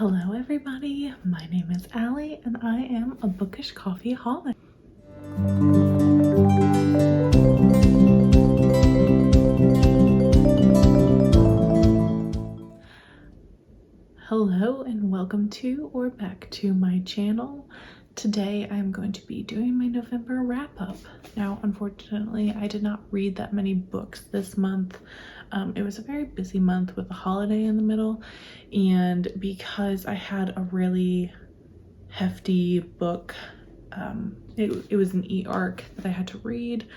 Hello everybody, my name is Allie and I am a bookish coffee holic. Hello and welcome to or back to my channel. Today I'm going to be doing my November wrap-up. Now unfortunately I did not read that many books this month. It was a very busy month with a holiday in the middle, and because I had a really hefty book, it was an e-arc that I had to read,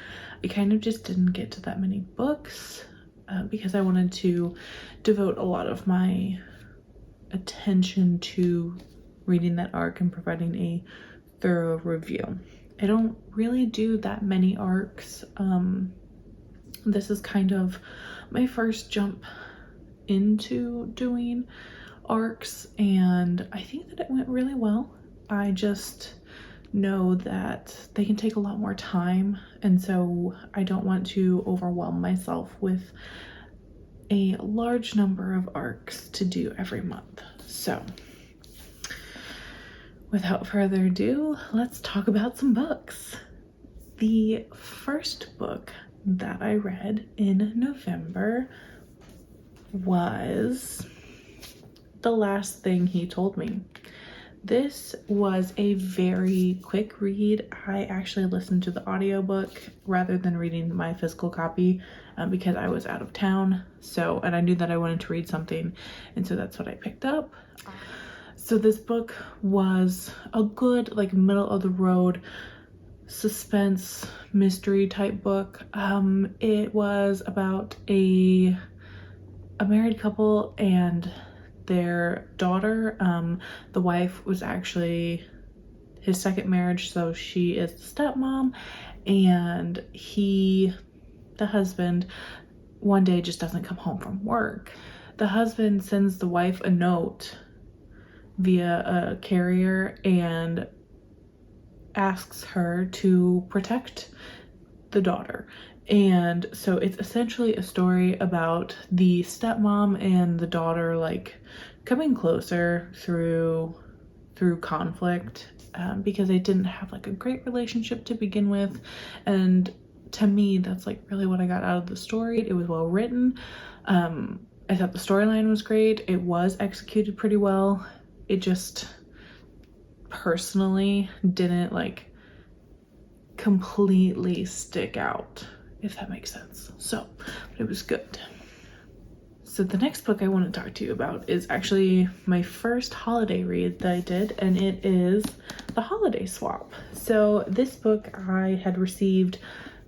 I kind of just didn't get to that many books because I wanted to devote a lot of my attention to reading that arc and providing a thorough review. I don't really do that many arcs. This is kind of my first jump into doing arcs and I think that it went really well. I just know that they can take a lot more time, and so I don't want to overwhelm myself with a large number of arcs to do every month. So without further ado, let's talk about some books. The first book that I read in November was The Last Thing He Told Me. This was a very quick read. I actually listened to the audiobook rather than reading my physical copy because I was out of town. And I knew that I wanted to read something, and so that's what I picked up. So this book was a good, like, middle of the road suspense mystery type book. It was about a married couple and their daughter. The wife was actually his second marriage, so she is the stepmom, and the husband, one day just doesn't come home from work. The husband sends the wife a note via a carrier and asks her to protect the daughter. And so it's essentially a story about the stepmom and the daughter, like, coming closer through conflict, because they didn't have like a great relationship to begin with. And to me, that's like really what I got out of the story. It was well written. I thought the storyline was great. It was executed pretty well. It just personally didn't like completely stick out, if that makes sense. So, but it was good. So the next book I want to talk to you about is actually my first holiday read that I did, and it is The Holiday Swap. So this book I had received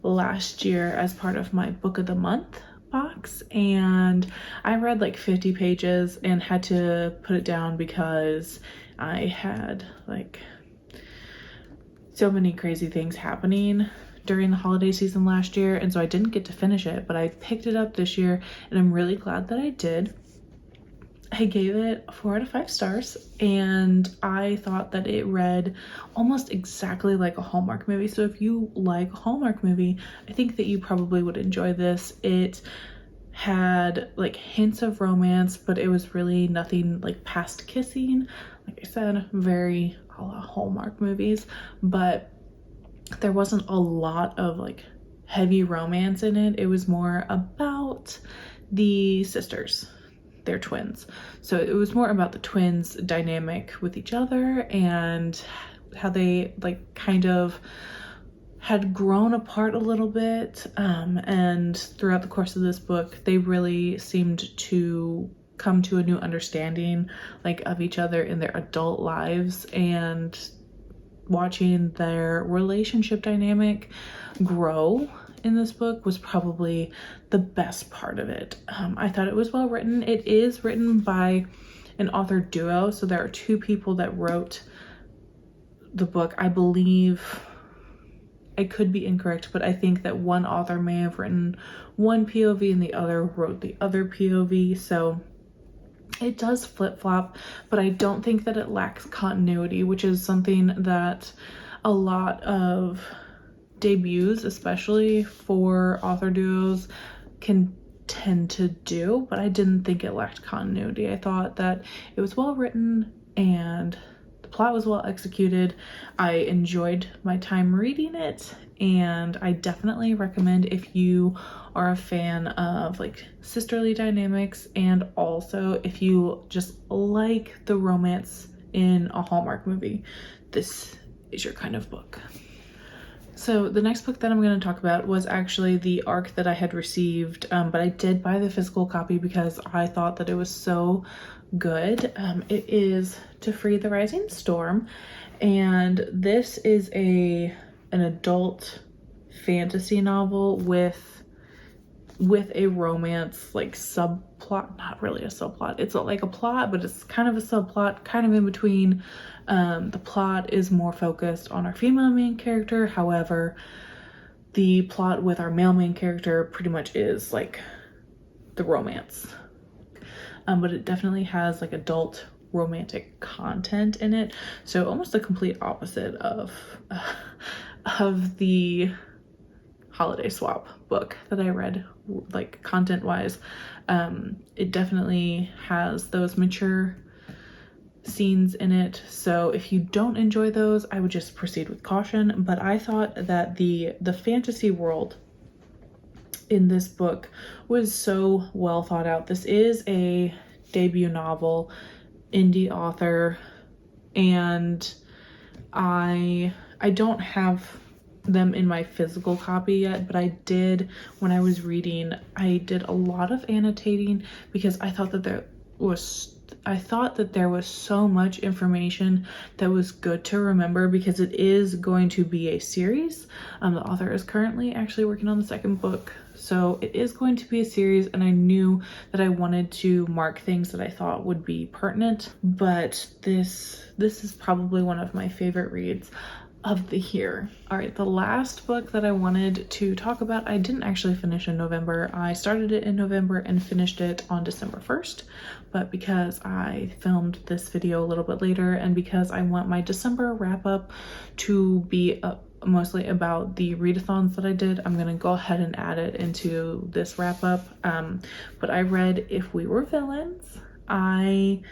last year as part of my Book of the Month box, and I read like 50 pages and had to put it down because I had like so many crazy things happening during the holiday season last year, and so I didn't get to finish it, but I picked it up this year and I'm really glad that I did. I gave it 4 out of 5 stars, and I thought that it read almost exactly like a Hallmark movie. So if you like a Hallmark movie, I think that you probably would enjoy this. It had like hints of romance, but it was really nothing like past kissing. Like I said, very a la Hallmark movies, but there wasn't a lot of like heavy romance in it. It was more about the sisters. They're twins, so it was more about the twins' dynamic with each other and how they like kind of had grown apart a little bit, and throughout the course of this book they really seemed to come to a new understanding like of each other in their adult lives, and watching their relationship dynamic grow in this book was probably the best part of it. I thought it was well written. It is written by an author duo, so there are 2 people that wrote the book. I believe, I could be incorrect, but I think that one author may have written one POV and the other wrote the other POV, so it does flip-flop, but I don't think that it lacks continuity, which is something that a lot of debuts, especially for author duos, can tend to do, but I didn't think it lacked continuity. I thought that it was well written and the plot was well executed. I enjoyed my time reading it, and I definitely recommend if you are a fan of like sisterly dynamics, and also if you just like the romance in a Hallmark movie, this is your kind of book. So the next book that I'm going to talk about was actually the ARC that I had received, but I did buy the physical copy because I thought that it was so good. It is To Free the Rising Storm, and this is an adult fantasy novel with a romance like subplot. Not really a subplot, it's like a plot, but it's kind of a subplot, kind of in between. The plot is more focused on our female main character, however the plot with our male main character pretty much is like the romance, but it definitely has like adult romantic content in it, so almost the complete opposite of the Holiday Swap book that I read, like content wise. It definitely has those mature scenes in it, so if you don't enjoy those, I would just proceed with caution. But I thought that the fantasy world in this book was so well thought out. This is a debut novel, indie author, and I don't have them in my physical copy yet, but I did, when I was reading, I did a lot of annotating because I thought that there was so much information that was good to remember, because it is going to be a series. The author is currently actually working on the second book, so it is going to be a series, and I knew that I wanted to mark things that I thought would be pertinent. But this is probably one of my favorite reads of the year. All right, the last book that I wanted to talk about, I didn't actually finish in November. I started it in November and finished it on December 1st, but because I filmed this video a little bit later, and because I want my December wrap up to be mostly about the readathons that I did, I'm gonna go ahead and add it into this wrap up. But I read If We Were Villains. I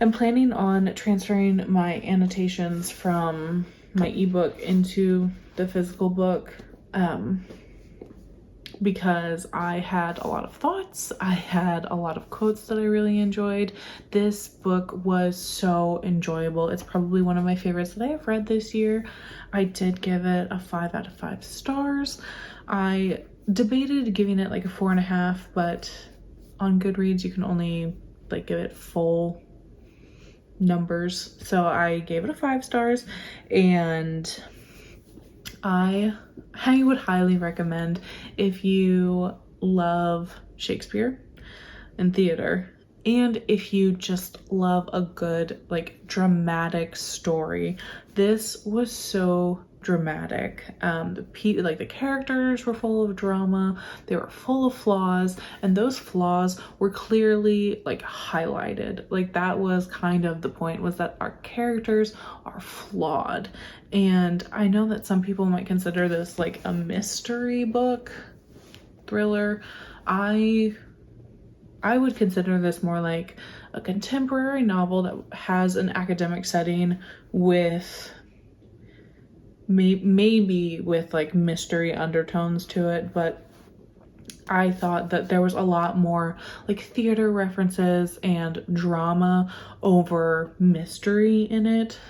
am planning on transferring my annotations from my ebook into the physical book, because I had a lot of thoughts. I had a lot of quotes that I really enjoyed. This book was so enjoyable. It's probably one of my favorites that I have read this year. I did give it a 5 out of 5 stars. I debated giving it like a 4.5, but on Goodreads you can only like give it full numbers, so I gave it a 5 stars, and I would highly recommend, if you love Shakespeare and theater, and if you just love a good like dramatic story. This was so dramatic. The characters were full of drama, they were full of flaws, and those flaws were clearly like highlighted. Like that was kind of the point, was that our characters are flawed. And I know that some people might consider this like a mystery book, thriller. I would consider this more like a contemporary novel that has an academic setting with maybe with like mystery undertones to it, but I thought that there was a lot more like theater references and drama over mystery in it,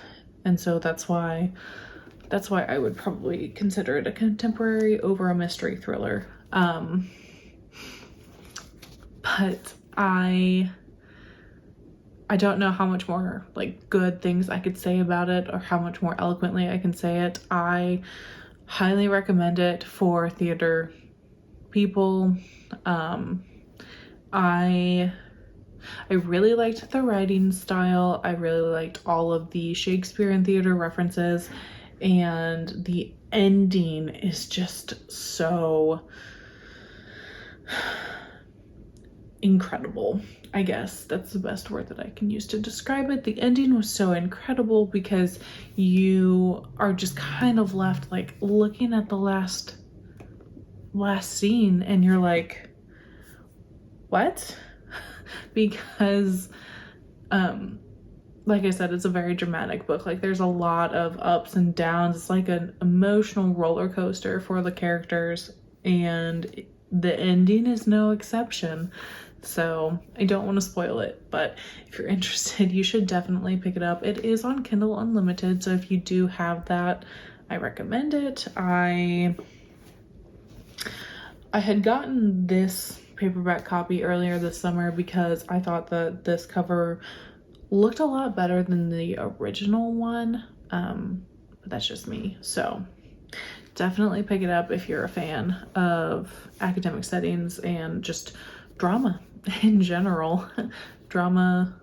and so that's why I would probably consider it a contemporary over a mystery thriller. But I don't know how much more like good things I could say about it, or how much more eloquently I can say it. I highly recommend it for theater people. I really liked the writing style. I really liked all of the Shakespeare and theater references, and the ending is just so incredible. I guess that's the best word that I can use to describe it. The ending was so incredible because you are just kind of left like looking at the last scene, and you're like, what? Because, like I said, it's a very dramatic book. Like, there's a lot of ups and downs. It's like an emotional roller coaster for the characters, and the ending is no exception. So I don't want to spoil it, but if you're interested, you should definitely pick it up. It is on Kindle Unlimited, so if you do have that, I recommend it. I had gotten this paperback copy earlier this summer because I thought that this cover looked a lot better than the original one, but that's just me. So definitely pick it up if you're a fan of academic settings and just drama in general. Drama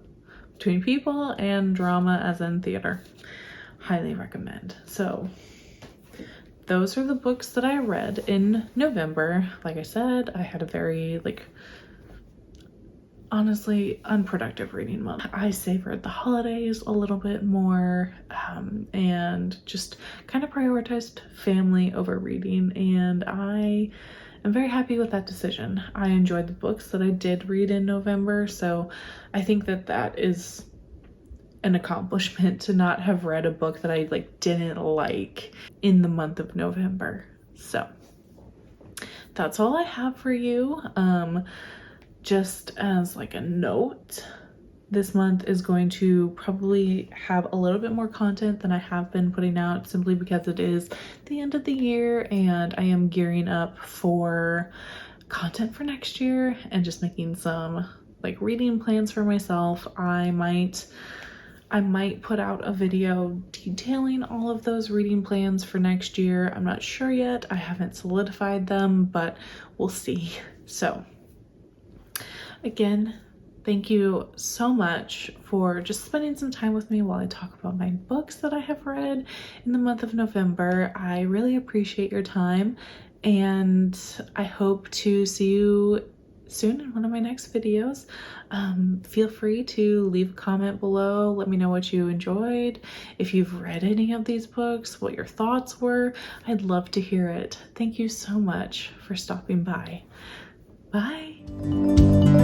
between people and drama as in theater. Highly recommend. So those are the books that I read in November. Like I said, I had a very, honestly, unproductive reading month. I savored the holidays a little bit more, and just kind of prioritized family over reading, and I am very happy with that decision. I enjoyed the books that I did read in November, so I think that that is an accomplishment to not have read a book that I didn't like in the month of November. So that's all I have for you. Just as a note, this month is going to probably have a little bit more content than I have been putting out, simply because it is the end of the year and I am gearing up for content for next year and just making some reading plans for myself. I might put out a video detailing all of those reading plans for next year. I'm not sure yet. I haven't solidified them, but we'll see. So again, thank you so much for just spending some time with me while I talk about my books that I have read in the month of November. I really appreciate your time, and I hope to see you soon in one of my next videos. Feel free to leave a comment below. Let me know what you enjoyed. If you've read any of these books, what your thoughts were. I'd love to hear it. Thank you so much for stopping by. Bye.